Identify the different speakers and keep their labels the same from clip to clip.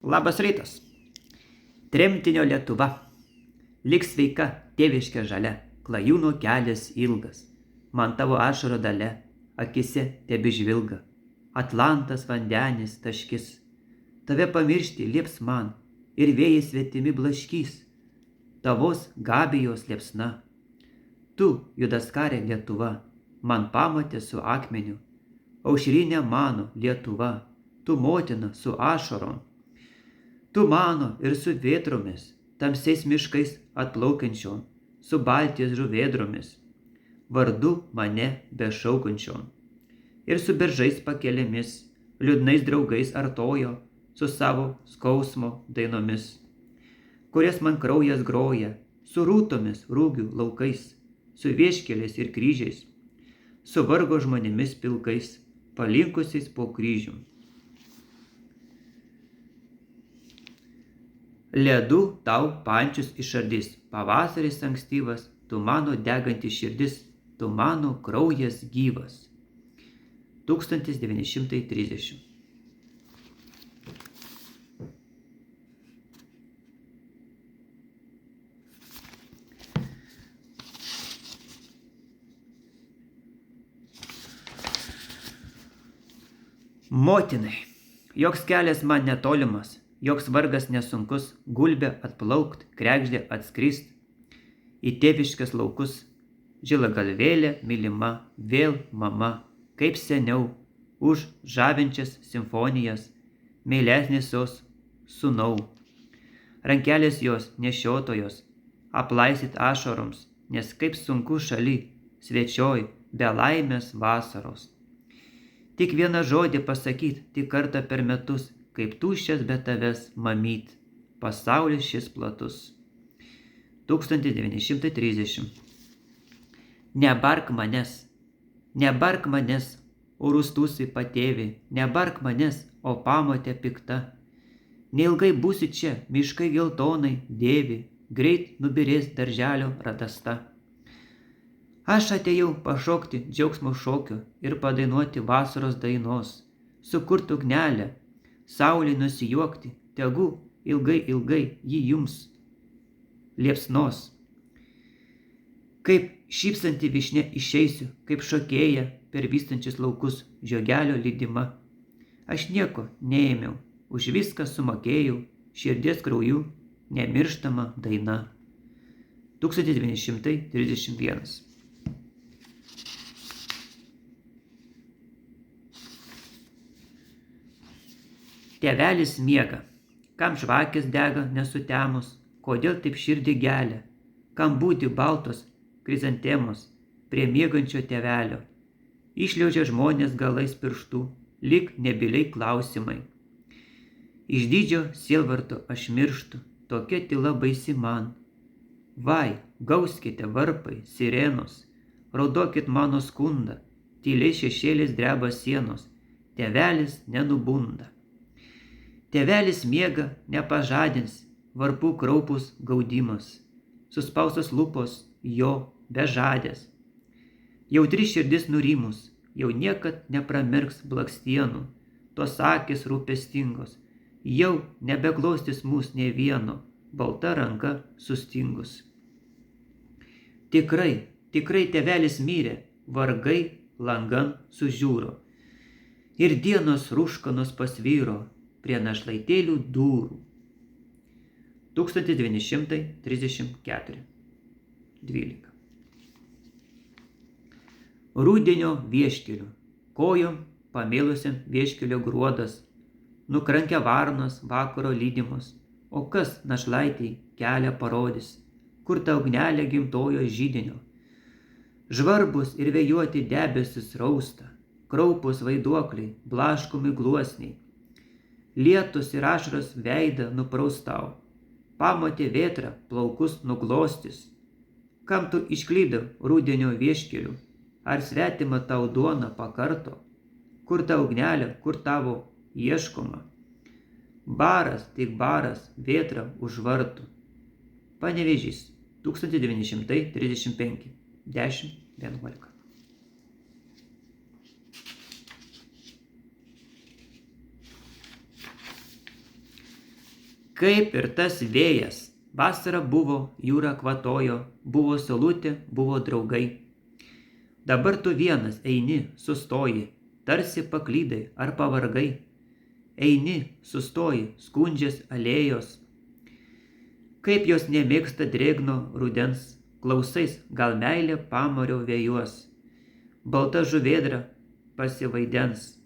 Speaker 1: Labas rytas. Tremtinio Lietuva. Lik sveika, tėviškė žalia, klajūno kelias ilgas. Man tavo ašaro dalia, akise tebežvilga. Atlantas vandenis taškis. Tave pamiršti lieps man, ir vėjai svetimi blaškys. Tavos Gabijos liepsna. Tu, judaskarė Lietuva, man pamatė su akmeniu. Aušrinė mano Lietuva, tu motina su ašarom. Tu mano ir su vėtromis, tamsiais miškais atplaukiančiom, su Baltijos žuvėdromis, vardu mane bešaukančiom. Ir su beržais pakelėmis, liūdnais draugais artojo, su savo skausmo dainomis, kurias man kraujas groja, su rūtomis rūgių laukais, su vieškeliais ir kryžiais, su vargo žmonėmis pilkais, palinkusiais po kryžium. Ledų tau pančius išardys, pavasaris ankstyvas, tu mano deganti širdis, tu mano kraujas gyvas. 1930. Motinai, joks kelias man netolimas, joks vargas nesunkus, gulbė atplaukt, kregždė atskrist į tėviškės laukus, žila galvėlė mylima, vėl mama, kaip seniau, už žavinčias simfonijas, meilesnės jos sūnau. Rankelės jos nešiotojos, aplaistyt ašaroms, nes kaip sunku šaly, svečioj, be laimės vasaros. Tik vieną žodį pasakyt, tik kartą per metus, kaip tuščias be tavęs mamyt, pasaulis šis platus. 1930. Nebark manęs, o rūstusi patėvi, nebark manęs, o pamotė pikta. Neilgai būsi čia, miškai geltonai dėvi, greit nubirės darželio radasta. Aš atėjau pašokti džiaugsmo šokio ir padainuoti vasaros dainos, sukurt ugnelę, saulei nusijuokti, tegu ilgai jį jums liepsnos. Kaip šypsanti višnė išeisiu, kaip šokėja per vystančius laukus žiogelio lydima. Aš nieko neėmiau, už viską sumokėjau, širdies krauju nemirštama daina. 1931. Tėvelis miega, kam žvakės dega nesutemus, kodėl taip širdį gelia, kam būti baltos krizantemos prie miegančio tėvelio. Išliaužia žmonės galais pirštų, lyg nebyliai klausimai. Iš dydžio sielvarto aš mirštu, tokia tyla baisi man. Vai, gauskite varpai, sirenos, raudokit mano skundą, tyliai šešėlis dreba sienos, tėvelis nenubunda. Tėvelis miega, nepažadins, varpų kraupus gaudimas, suspaustos lūpos jo bežadės. Jautri širdis nurimus, jau niekad nepramirks blakstienų, tos akys rūpestingos, jau nebeglaustis mūs nė vieno, balta ranka sustingus. Tikrai tėvelis mirė, vargai langan sužiūro, ir dienos rūškanos pasvyro prie našlaitėlių durų. 1934. 12. Rudenio vieškeliu, kojom pamėlusiam vieškelio gruodas, nukrankia varnos vakaro lydimos, o kas našlaitei kelią parodys, kur ta ugnelė gimtojo židinio. Žvarbus ir vėjuoti debesis rausta, kraupus vaiduokliai, blaškomi gluosniai. Lietus ir ašaros veidą nupraustau, pamatė vėtrą, plaukus nuglostis. Kam tu išklydau rudenio vieškeliu, ar svetima tau duona pakarto, kur ta ugnelė, kur tavo ieškoma. Baras, tik baras, vėtra už vartų. Panevėžys, 1935, 10:11. Kaip ir tas vėjas, vasara buvo, jūra kvatojo, buvo saulutė, buvo draugai. Dabar tu vienas eini, sustoji, tarsi paklydai ar pavargai. Eini, sustoji, skundžias alėjos. Kaip jos nemėgsta drėgno rudens, klausais, gal meilė pamario vėjuos. Balta žuvėdra pasivaidens.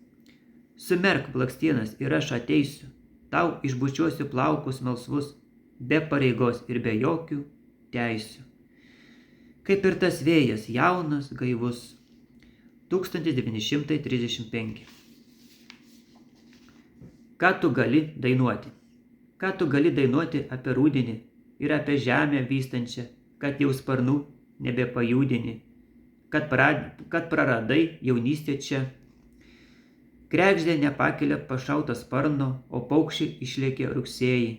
Speaker 1: Sumerk blakstienas ir aš ateisiu, tau išbučiuosiu plaukus melsvus, be pareigos ir be jokių teisių. Kaip ir tas vėjas, jaunas, gaivus. 1935. Ką tu gali dainuoti? Ką tu gali dainuoti apie rudenį ir apie žemę vystančią, kad jau sparnų nebepajudini, kad praradai jaunystę čia. Kregždė nepakelia pašauto sparno, o paukščiai išlėkė rugsėjį.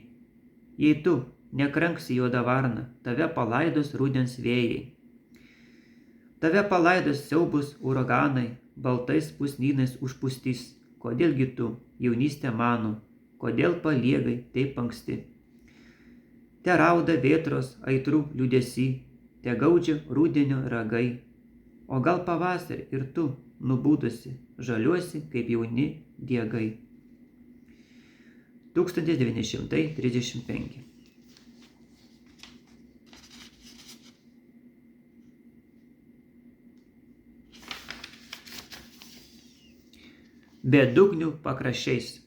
Speaker 1: Jei tu nekranksi juodą varną, tave palaidos rudens vėjai. Tave palaidos siaubus uraganai, baltais pusnynais užpustys. Kodėlgi tu, jaunystė mano, kodėl paliegai taip anksti? Te rauda vėtros aitrų liūdesy, te gaudžia rudenio ragai. O gal pavasarį ir tu, nubudusi, žaliuosi kaip jauni diegai. 1935. Bedugnių pakraščiais,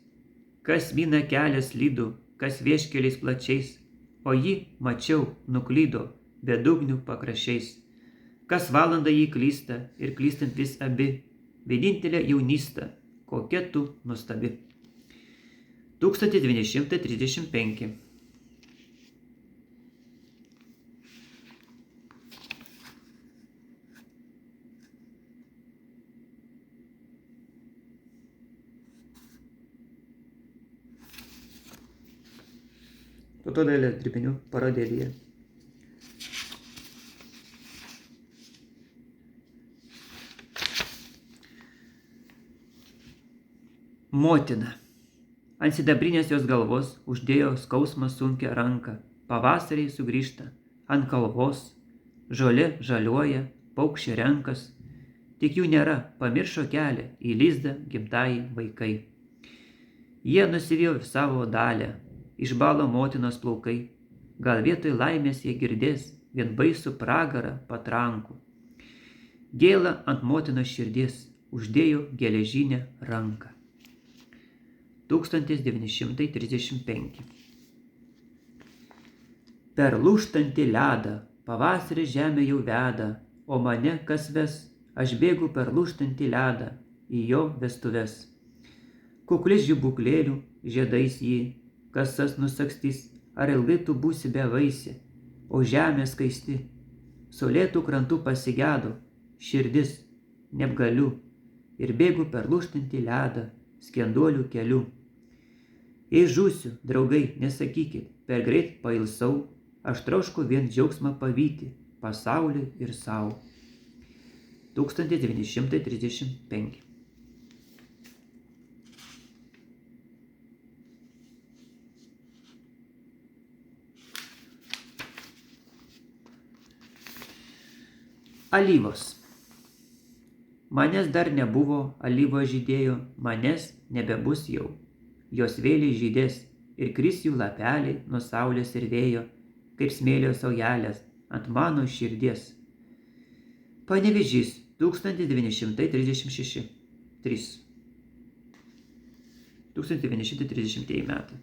Speaker 1: kas mina kelią slidų, kas vieškeliais plačiais, o jį, mačiau, nuklydo bedugnių pakraščiais. Kas valandą jį klysta ir klystant vis abi, vienintelė jaunystė, kokia tu nuostabi. 1935. Tautodailės dirbinių parodėlėje. Motina. Ant sidabrinės jos galvos uždėjo skausmą sunkią ranką. Pavasariai sugrįžta ant kalvos. Žolė žaliuoja, paukščiai renkas. Tik jų nėra, pamiršo kelią į lizdą gimtąjį vaikai. Jie nusivijo savo dalę, išbalo motinos plaukai. Gal vietoj laimės jie girdės vien baisų pragarą patrankų. Gėlą ant motinos širdies uždėjo geležinę ranką. 1935. Per lūžtantį ledą pavasaris žemė jau veda, o mane kas ves, aš bėgu per lūžtantį ledą į jo vestuves. Kuklis žibuklėlių žiedais jį, kasas nusakstys, ar ilgai tu būsi bevaisė, o žemė skaisti. Saulėtų krantų pasigedo, širdis neapgaliu, ir bėgu per lūžtantį ledą skenduolių keliu. Jei žūsiu, draugai, nesakykit, per greit pailsau, aš trošku vien džiaugsmą pavyti pasauliui ir sau. 1935. Alyvos. Manęs dar nebuvo, alyvos žydėjo, manęs nebebus jau. Jos vėliai žydės ir kris jų lapeliai nuo saulės ir vėjo, kaip smėlio saujelės ant mano širdies. Panevėžys, 1936. 1930 metai.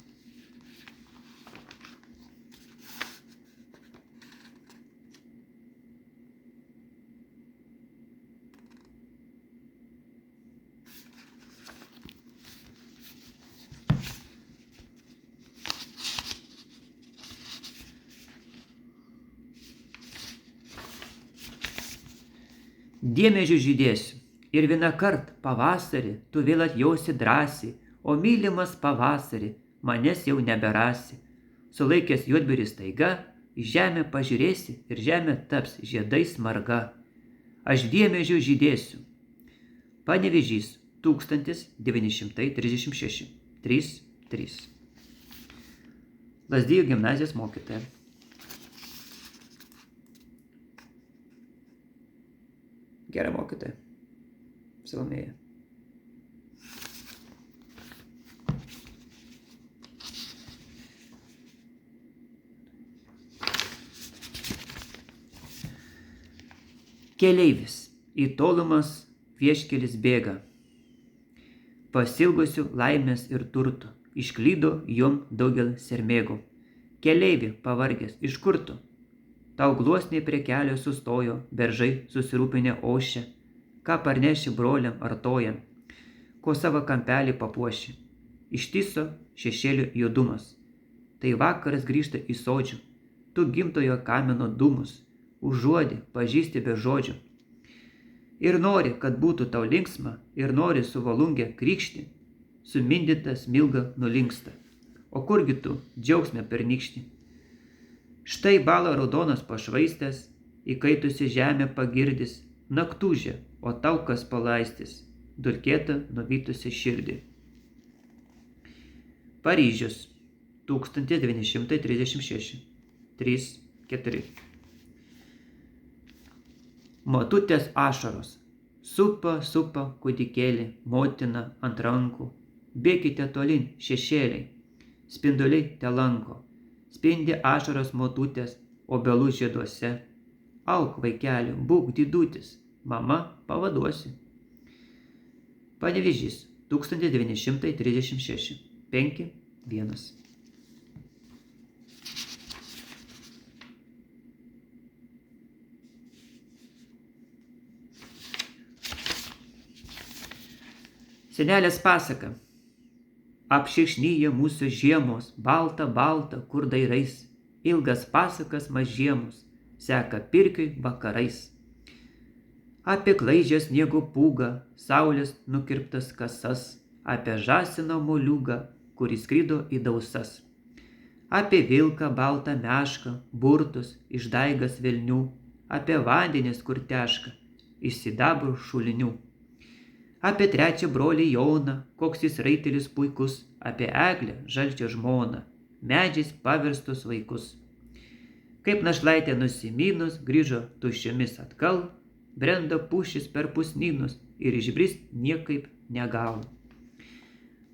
Speaker 1: Diemežių žydėsiu ir vienąkart pavasarį tu vėl atjausi drąsiai, o mylimas pavasarį manęs jau neberasi. Sulaikęs juodbėrį staiga, į žemę pažiūrėsi ir žemė taps žiedais marga. Aš diemežių žydėsiu. Panevėžys, 1936. 3. Lazdijų gimnazijos mokytoja. Gera mokytoja. Salomėja. Keleivis. Į tolumas vieškelis bėga. Pasilgusių laimės ir turtų. Išklydo jom daugel sermėgų. Keleivi pavargęs, iš kur tu? Tau gluosniai prie kelio sustojo, beržai susirūpinę ošia. Ką parneši broliam artojam, ko savo kampelį papuoši. Ištiso šešėlių juodumas. Tai vakaras grįžta į sodžių. Tu gimtojo kamino dūmus, užuodi, pažįsti be žodžių. Ir nori, kad būtų tau linksma, ir nori su volungė krykšti, sumindytas milga nulinksta. O kurgi tu, džiaugsme pernykšti? Štai bala raudonas pašvaistęs, įkaitusi žemė pagirdis, naktūžė, o tau kas palaistys, dulkėta nuvytusi širdį. Paryžius, 1936, 3-4. Motutės ašaros. Supa kūdikėlį, motina ant rankų. Bėkite tolin, šešėliai. Spinduliai telanko. Spindi ašaros motutės obelų žieduose. Auk, vaikeli, būk didutis, mama pavaduosi. Panevėžys, 1936, 5-1. Senelės pasaka. Apšikšnyja mūsų žiemos, balta, kur dairais. Ilgas pasakas mažiemus, seka pirkiui vakarais. Apie klaidžią sniego pūgą, saulės nukirptas kasas. Apie žąsino moliūgą, kuris skrido į dausas. Apie vilką baltą mešką, burtus, išdaigas velnių. Apie vandenis, kur teška, iš sidabrų šulinių. Apie trečią brolį Joną, koks jis raitelis puikus. Apie eglę, žalčio žmoną, medžiais paverstus vaikus. Kaip našlaitė nusiminus, grįžo tuščiomis atgal, brenda pušis per pusnynus ir išbrist niekaip negavo.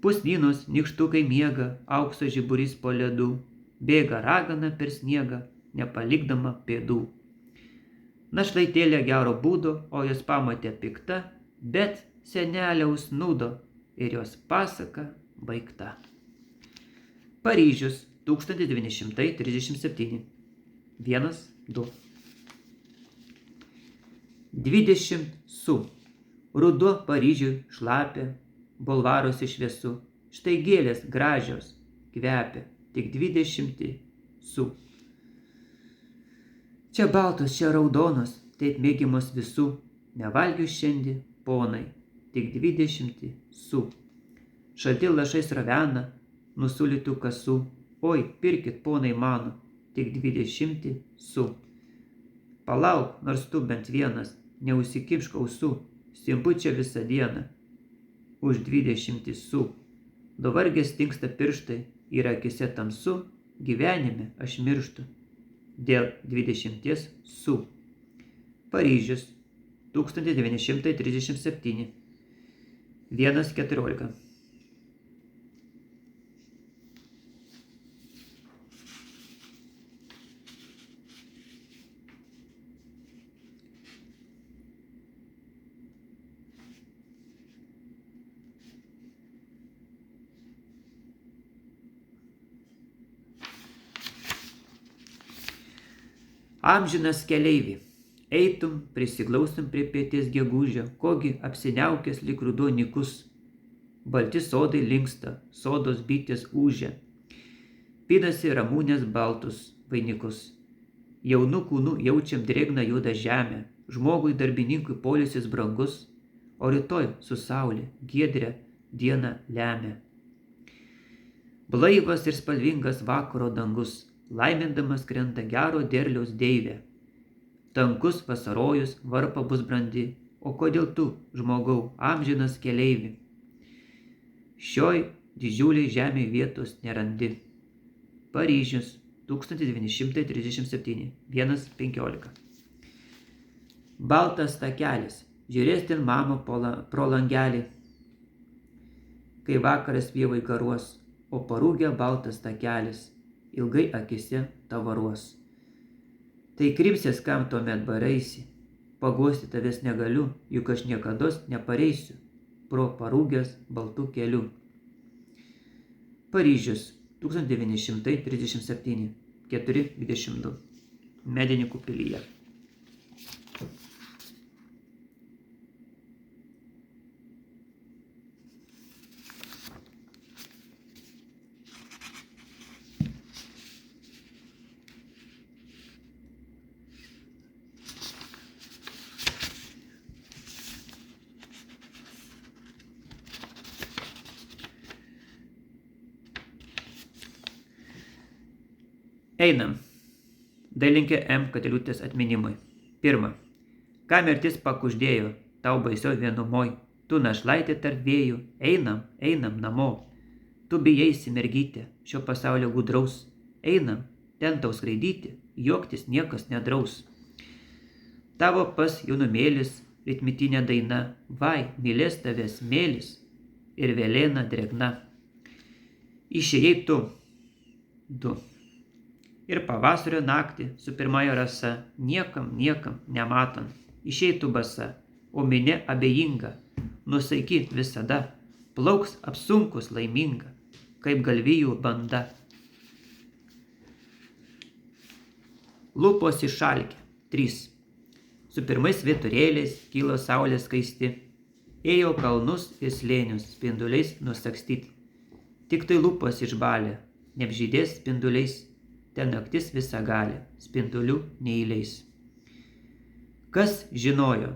Speaker 1: Pusnynus nykštukai miega, aukso žiburys po ledu, bėga ragana per sniegą, nepalikdama pėdų. Našlaitėlė gero būdo, o jos pamatė pikta, bet senelė užsnūdo ir jos pasaka baigta. Paryžius, 1937, 1-2. 20 su. Ruduo Paryžiui šlapia, bulvaruose šviesu. Štai gėlės gražios kvepia, tik 20 su. Čia baltos, čia raudonos, taip mėgimos visų. Nevalgiu šiandien, ponai, tik 20 su. Šalti lašai sravena, nusulytų kasų. Oi, pirkit, ponai mano, tik 20 su. Palauk, nors tu bent vienas, neužsikimšk ausų, stimpu čia visą dieną. Už 20 su. Davargės tinksta pirštai, yra akise tamsu, gyvenime aš mirštu. Dėl 20 su. Paryžius, 1937, 1-14. Amžinas keleivi, eitum, prisiglaustum prie pieties gegužio, kogi apsiniaukęs lyg ruduo nykus. Balti sodai linksta, sodos bitės ūžia, pinasi ramūnės baltus vainikus. Jaunų kūnų jaučiam drėgną juodą žemę, žmogui darbininkui poilsis brangus, o rytoj su saulė giedrę dieną lemia. Blaivas ir spalvingas vakaro dangus, laimindamas krenta gero derliaus deivė. Tankus vasarojus, varpa bus brandi, o kodėl tu, žmogau, amžinas keleivi? Šioj didžiuliai žemė vietos nerandi. Paryžius 1937 1:15. Baltas takelis, žiūrės ten mama pro langelį, kai vakaras pievai garuos, o parūgė baltas takelis, ilgai akise tavaruos. Tai krypsės, kam tuomet baraisi, paguosti tavęs negaliu, juk aš niekados nepareisiu pro parūgęs baltų kelių. Paryžius 1937 4:22. Medininkų pilyje. Einam. Dailininkė M. Katiliūtės atminimui. 1. Ką mirtis pakuždėjo, tau baisio vienumoj, tu našlaitė tarp vėjų, einam, einam namo. Tu bijaisi mergytė, šio pasaulio gudraus, einam, ten tau skraidyti, juoktis niekas nedraus. Tavo pas jaunumėlis, ritmitinė daina, vai, mylės tavęs mėlis ir velėna drėgna. Išėjai tu. 2. Ir pavasario naktį su pirmąja rasa, niekam nematant, išeitų basa, o minia abejinga, nusaiki visada, plauks apsunkus laiminga, kaip galvijų banda. Lūpos išalkę. 3. Su pirmais vyturėliais kilo saulės skaisti, ėjo kalnus ir slėnius spinduliais nusakstyti. Tik tai lūpos išbalė, neapžydės spinduliais, ten naktis visa gali, spindulių neįleis. Kas žinojo?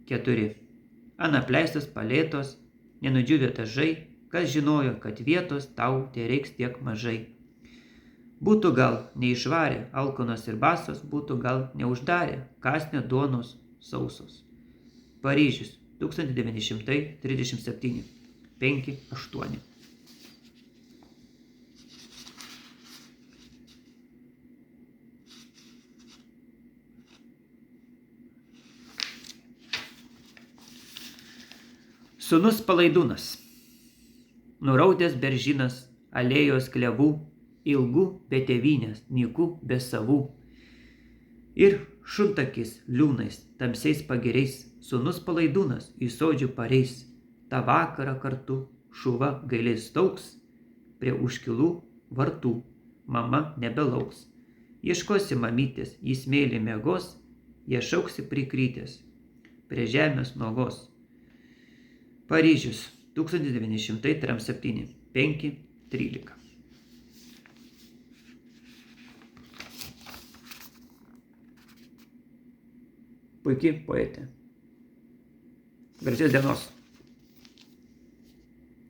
Speaker 1: 4. Anapleistos palėtos, nenudžiūvę tažai, kas žinojo, kad vietos tau tereiks tiek mažai. Būtų gal neišvarę, alkanos ir basos, būtų gal neuždarę, kąsnio duonos sausos. Paryžius 1937 5:8. Sūnus Palaidūnas. Nuraudęs beržynas, alėjos klevų, ilgų be tėvynės, nykų be savų. Ir šuntakis liūnais, tamsiais pagiriais, sūnus Palaidūnas į sodžių pareis. Ta vakarą kartu šuva gailiai stauks, prie užkilų vartų mama nebelauks. Ieškosi mamytės, jis smėlį miegos, jie šauksi prikrytės, prie žemės nuogos. Paryžius 1937 5:13. Puikiai poetė. Gražios dienos.